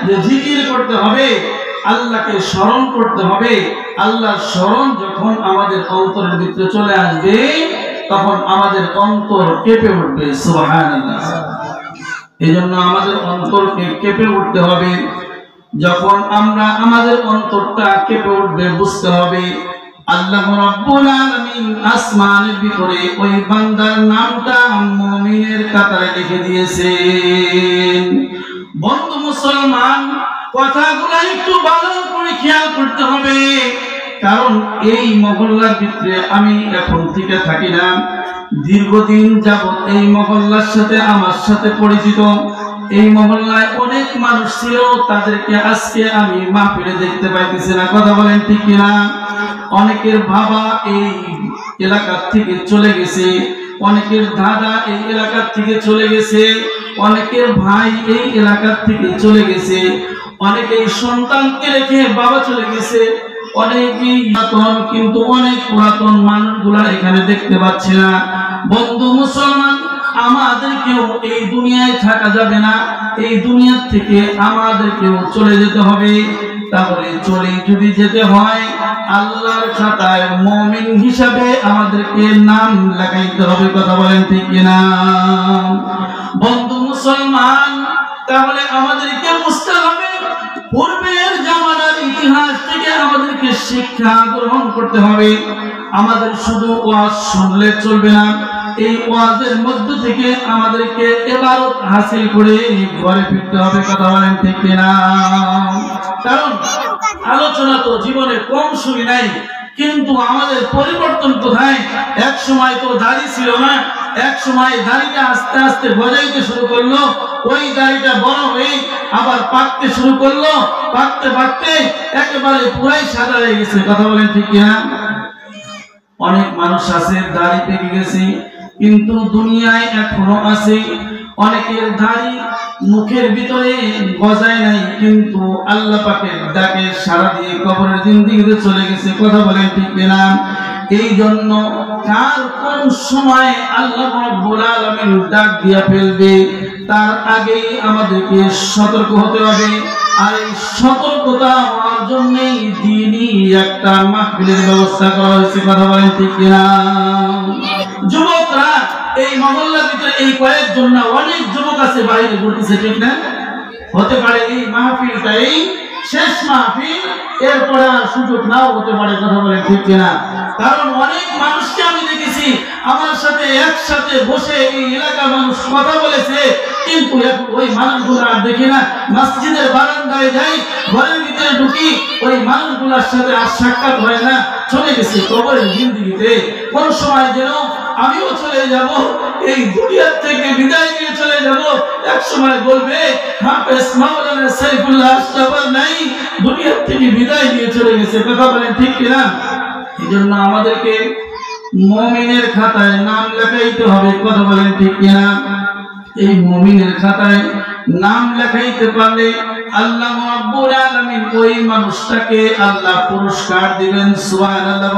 যে জিকির করতে হবে, আল্লাহকে স্মরণ করতে হবে। আল্লাহর স্মরণ যখন আমাদের অন্তরের ভিতরে চলে আসবে তখন আমাদের অন্তর কেঁপে উঠবে। সুবহানাল্লাহ। এজন্য আমাদের অন্তরকে কেঁপে উঠতে হবে। যখন আমরা আমাদের অন্তরটা কেঁপে উঠবে বুঝতে হবে আল্লাহ রাব্বুল আলামিন আসমানের ভিতরে ওই বান্দার নামটা মুমিনের কাতারে লিখে দিয়েছেন। বন্ধু মুসলমান, কথাগুলো একটু ভালো করে খেয়াল করতে হবে, কারণ এই মহল্লার ভিতরে আমি এখন থেকে থাকি না, দীর্ঘদিন যাবত এই মহল্লার সাথে আমার সাথে পরিচিত। এই মহল্লায় অনেক মানুষ ছিল, তাদেরকে আজকে আমি মাহফিলে দেখতে পাইতেছি না। কথা বলেন ঠিক কিনা? অনেকের বাবা এই এলাকার থেকে চলে গেছে, অনেকের দাদা এই এলাকার থেকে চলে গেছে, অনেকের ভাই এই এলাকার থেকে চলে গেছে, অনেকেই সন্তানকে রেখে বাবা চলে গেছে, অনেকেই নতুন, কিন্তু অনেক পুরাতন মানুষগুলা এখানে দেখতে পাচ্ছি না। বন্ধু মুসলমান, আমাদেরকেও এই দুনিয়ায় থাকা যাবে না, এই দুনিয়া থেকে আমাদেরকেও চলে যেতে হবে। তাহলে চলে যদি যেতে হয় আল্লাহর খাতায় মুমিন হিসাবে আমাদেরকে নাম লাগাইতে হবে। কথা বলেন ঠিক কিনা? বন্ধু মুসলমান, তাহলে আমাদেরকে বুঝতে হবে পূর্বের জামানার ইতিহাস থেকে আমাদেরকে শিক্ষা গ্রহণ করতে হবে। আমাদের শুধু ওয়াজ শুনলে চলবে না, এই ওয়াজের মধ্য থেকে আমাদেরকে ইবাদত হাসিল করে ঘরে ফিরতে হবে। কথা বলেন ঠিক কিনা? কারণ আলোচনা তো জীবনে কম শুনি নাই, কিন্তু আমাদের পরিবর্তন কোথায়? এক সময় তো দাড়ি ছিল না, এক সময় দাড়িটা আস্তে আস্তে গজাইতে শুরু করলো, ওই দাড়িটা বড় হয়ে আবার পাকতে শুরু করলো, পাকতে পাকতে একেবারে পুরাই সাদা হয়ে গেছে। কথা বলেন ঠিক কিনা? অনেক মানুষ আছে দাড়ি পেকে গেছে, কিন্তু দুনিয়ায় এখনো আছে অনেকের দাড়ি মুখের ভিতরে গজায় নাই, কিন্তু আল্লাহ পাকের ডাকে সাড়া দিয়ে কবরের জিন্দেগিতে চলে গেছে। কথা বলেন ঠিক কিনা? এই জন্য কার কোন সময় আল্লাহ রাব্বুল আলামিন ডাক দিয়া ফেলবে তার আগেই আমাদেরকে সতর্ক হতে হবে। আর এই সতর্কতা হওয়ার জন্যই দিনই একটা মাহফিলের ব্যবস্থা করা হয়েছে। কথা বলেন ঠিক কিনা? যুবকরা এই মহল্লার ভিতরে এই কয়েকজন না, অনেক যুবক আছে বাইরে ঘুরতেছে, ঠিক না? হতে পারে এই মাহফিলটাই শেষ মাহফিল, এরপরে আর সুযোগ নাও হতে পারে। কথা বলেন ঠিক কিনা? কারণ অনেক মানুষকে আমি দেখেছি আমার সাথে একসাথে বসে এই এলাকার মানুষ কথা বলেছে, কিন্তু এখন ওই মানুষগুলো আর দেখি না। মসজিদের বারান্দায় যাই, ঘরের ভিতরে ঢুকি, ওই মানুষগুলোর সাথে আর সাক্ষাৎ হয় না, চলে গেছে কবরের জিন্দেগিতে। কোন সময় যেন আমিও চলে যাব, এই দুনিয়ার থেকে বিদায় নিয়ে চলে যাব। এক সময় বলবে হাফেজ মাওলানা সাইফুল্লাহ আশরাফ নাই, দুনিয়ার থেকে বিদায় নিয়ে চলে গেছে। কথা বলেন ঠিক কিনা? এই জন্য আমাদেরকে মুমিনের খাতায় নাম লেখাইতে হবে। কথা বলেন ঠিক কিনা? এই মুমিনের খাতায় নাম লেখাইতে পারলে আল্লাহ রাব্বুল আলামিন ওই মানুষটাকে আল্লাহ পুরস্কার দিবেন। সুবহানাল্লাহ।